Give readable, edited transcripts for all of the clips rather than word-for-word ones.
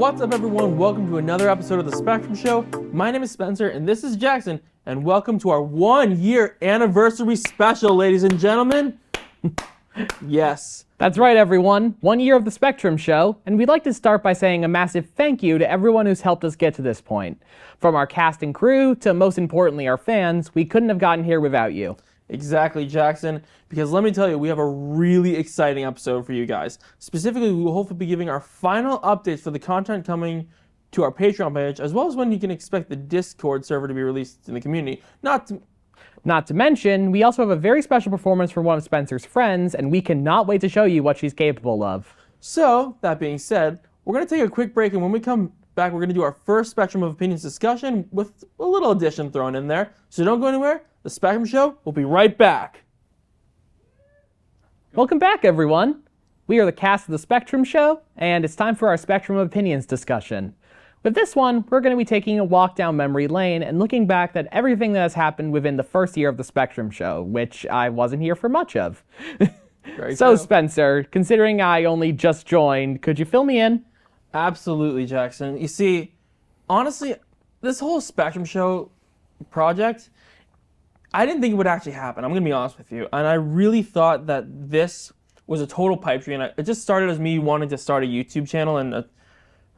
What's up, everyone? Welcome to another episode of The Spectrum Show. My name is Spencer, and this is Jackson, and welcome to our 1-year anniversary special, ladies and gentlemen. Yes. That's right, everyone. 1 year of The Spectrum Show, and we'd like to start by saying a massive thank you to everyone who's helped us get to this point. From our cast and crew to, most importantly, our fans, we couldn't have gotten here without you. Exactly, Jackson, because let me tell you, we have a really exciting episode for you guys. Specifically, we will hopefully be giving our final updates for the content coming to our Patreon page, as well as when you can expect the Discord server to be released in the community. Not to mention, we also have a very special performance from one of Spencer's friends, and we cannot wait to show you what she's capable of. So, that being said, we're going to take a quick break, and when we come back, we're going to do our first Spectrum of Opinions discussion with a little addition thrown in there. So don't go anywhere. The Spectrum Show will be right back. Welcome back, everyone. We are the cast of The Spectrum Show, and it's time for our Spectrum of Opinions discussion. With this one, we're going to be taking a walk down memory lane and looking back at everything that has happened within the first year of The Spectrum Show, which I wasn't here for much of. So, true. Spencer, considering I only just joined, could you fill me in? Absolutely, Jackson. You see, honestly, this whole Spectrum Show project, I didn't think it would actually happen. I'm going to be honest with you. And I really thought that this was a total pipe dream. It just started as me wanting to start a YouTube channel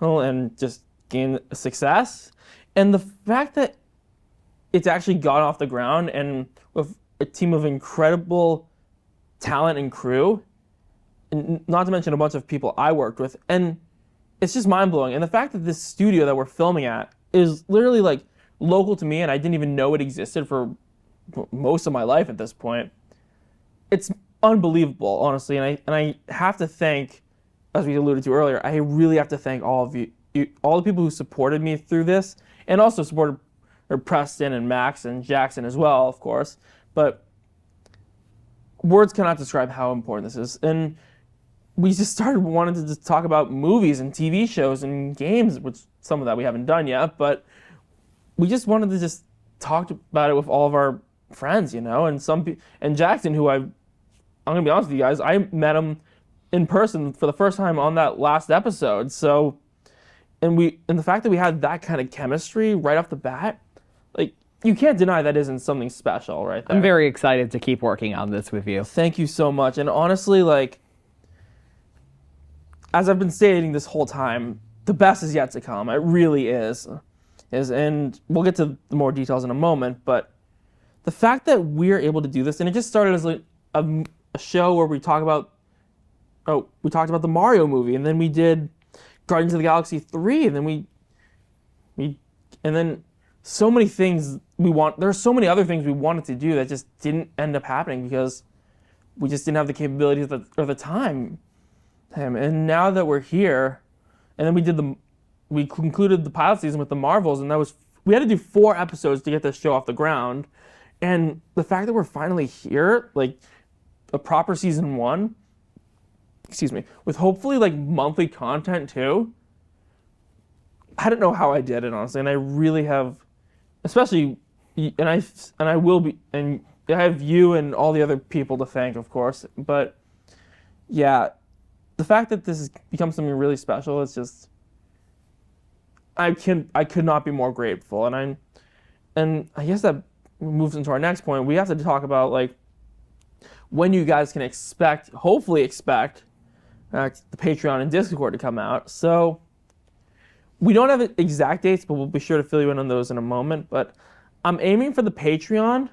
and just gain success. And the fact that it's actually got off the ground and with a team of incredible talent and crew, and not to mention a bunch of people I worked with, and it's just mind-blowing. And the fact that this studio that we're filming at is literally like local to me, and I didn't even know it existed for most of my life at this point. It's unbelievable, honestly, and I have to thank, as we alluded to earlier, I really have to thank all of you, all the people who supported me through this, and also supported Preston and Max and Jackson as well, of course. But words cannot describe how important this is. And we just started wanting to just talk about movies and TV shows and games, which some of that we haven't done yet, but we just wanted to just talk about it with all of our friends, you know, and Jackson, who I'm gonna be honest with you guys, I met him in person for the first time on that last episode. So, and the fact that we had that kind of chemistry right off the bat, like, you can't deny that isn't something special, right there. I'm very excited to keep working on this with you. Thank you so much. And honestly, like, as I've been stating this whole time, the best is yet to come. It really is. And we'll get to the more details in a moment, but the fact that we're able to do this, and it just started as like a show where we talked about the Mario movie, and then we did Guardians of the Galaxy 3, and then so many things there are so many other things we wanted to do that just didn't end up happening because we just didn't have the capabilities or the time. And now that we're here, and then we concluded the pilot season with the Marvels, and we had to do 4 episodes to get this show off the ground. And the fact that we're finally here, like a proper season 1, with hopefully like monthly content too. I don't know how I did it, honestly, and I really have, especially, and I will be, and I have you and all the other people to thank, of course. But yeah, the fact that this has become something really special, it's just, I could not be more grateful. And I guess that moves into our next point. We have to talk about like when you guys can hopefully expect the Patreon and Discord to come out. So we don't have exact dates, but we'll be sure to fill you in on those in a moment. But I'm aiming for the Patreon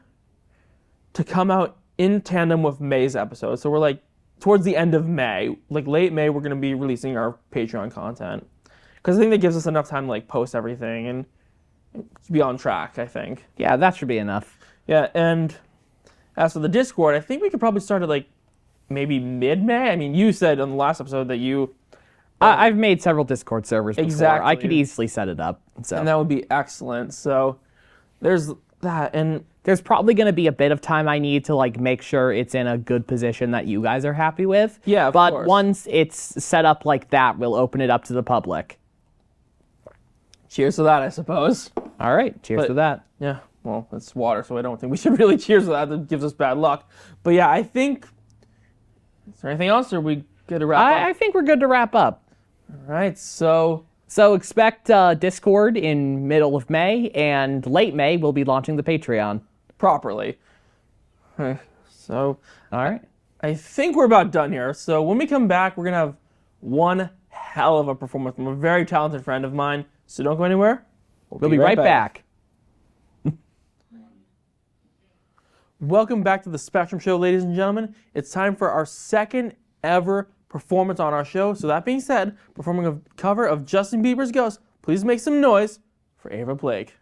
to come out in tandem with May's episode. So we're like towards the end of May, like late May, we're going to be releasing our Patreon content. Because I think that gives us enough time to like post everything and be on track, I think. Yeah, that should be enough. Yeah, and as for the Discord, I think we could probably start at like maybe mid-May. I mean, you said on the last episode that you... I've made several Discord servers before. Exactly. I could easily set it up. So. And that would be excellent. So there's that. And there's probably going to be a bit of time I need to like make sure it's in a good position that you guys are happy with. Yeah, of course. But once it's set up like that, we'll open it up to the public. Cheers to that, I suppose. All right, cheers to that. Yeah, well, it's water, so I don't think we should really cheers to that. That gives us bad luck. But yeah, I think... Is there anything else, or are we good to wrap up? I think we're good to wrap up. All right, so So expect Discord in middle of May, and late May we'll be launching the Patreon. Properly. So, all right. I think we're about done here. So when we come back, we're going to have one hell of a performance from a very talented friend of mine. So don't go anywhere. We'll be right back. Welcome back to the Spectrum Show, ladies and gentlemen. It's time for our second ever performance on our show. So that being said, performing a cover of Justin Bieber's Ghost, please make some noise for Ava Blake.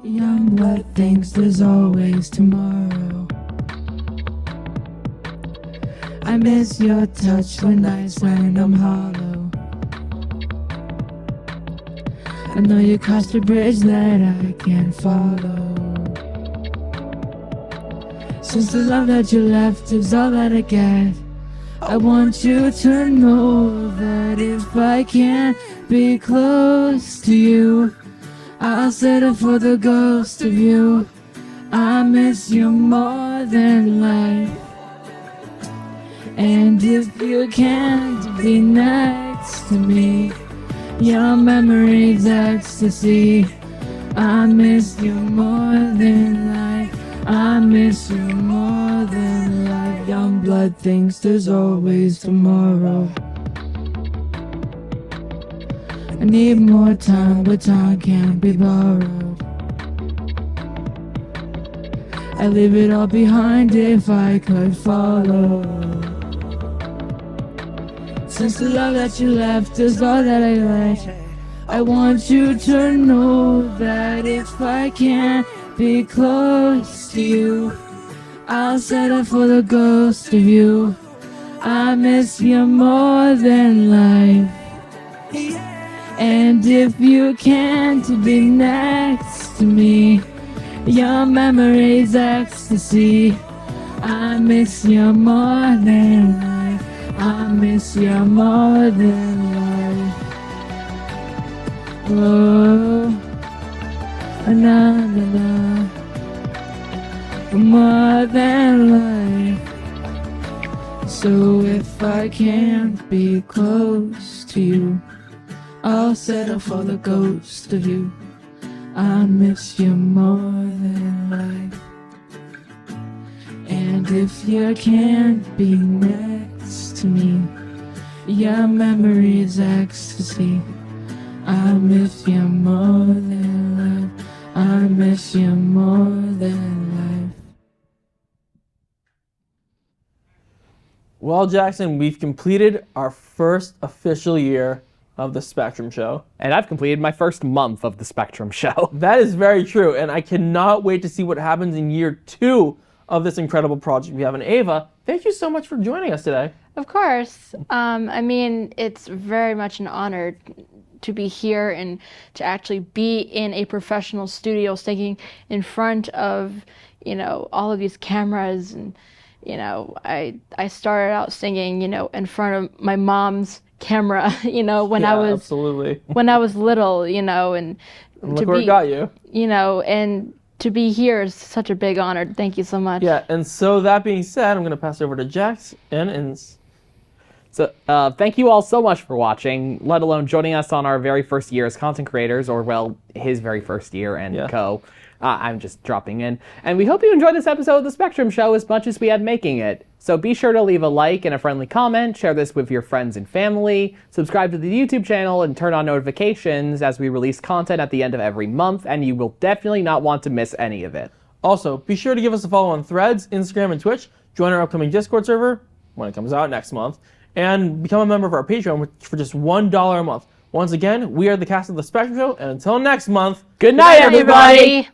Young blood thinks there's always tomorrow. I miss your touch when nights when I'm hollow. I know you crossed a bridge that I can't follow. Since the love that you left is all that I get, I want you to know that if I can't be close to you, I'll settle for the ghost of you. I miss you more than life. And if you can't be next to me, your memory's ecstasy. I miss you more than life. I miss you more than life. Young blood thinks there's always tomorrow. I need more time, but time can't be borrowed. I'd leave it all behind if I could follow. Since the love that you left is all that I like, I want you to know that if I can't be close to you, I'll settle for the ghost of you. I miss you more than life. And if you can't be next to me, your memory's ecstasy. I miss you more than life. I miss you more than life. Oh, na na na. More than life. So if I can't be close to you, I'll settle for the ghost of you. I miss you more than life. And if you can't be next to me, your memory is ecstasy. I miss you more than life. I miss you more than life. Well, Jackson, we've completed our first official year of the Spectrum Show. And I've completed my first month of the Spectrum Show. That is very true, and I cannot wait to see what happens in year 2 of this incredible project we have. And Ava, thank you so much for joining us today. Of course. I mean, it's very much an honor to be here and to actually be in a professional studio, singing in front of, all of these cameras. And, I started out singing, in front of my mom's camera, when I was absolutely. when I was little, and look where it got you. And to be here is such a big honor. Thank you so much. Yeah, and so that being said, I'm going to pass it over to Jackson and So thank you all so much for watching, let alone joining us on our very first year as content creators, or well, his very first year and co. I'm just dropping in. And we hope you enjoyed this episode of The Spectrum Show as much as we had making it. So be sure to leave a like and a friendly comment, share this with your friends and family, subscribe to the YouTube channel, and turn on notifications as we release content at the end of every month, and you will definitely not want to miss any of it. Also, be sure to give us a follow on Threads, Instagram, and Twitch, join our upcoming Discord server when it comes out next month, and become a member of our Patreon for just $1 a month. Once again, we are the cast of The Spectrum Show, and until next month, Good night, everybody!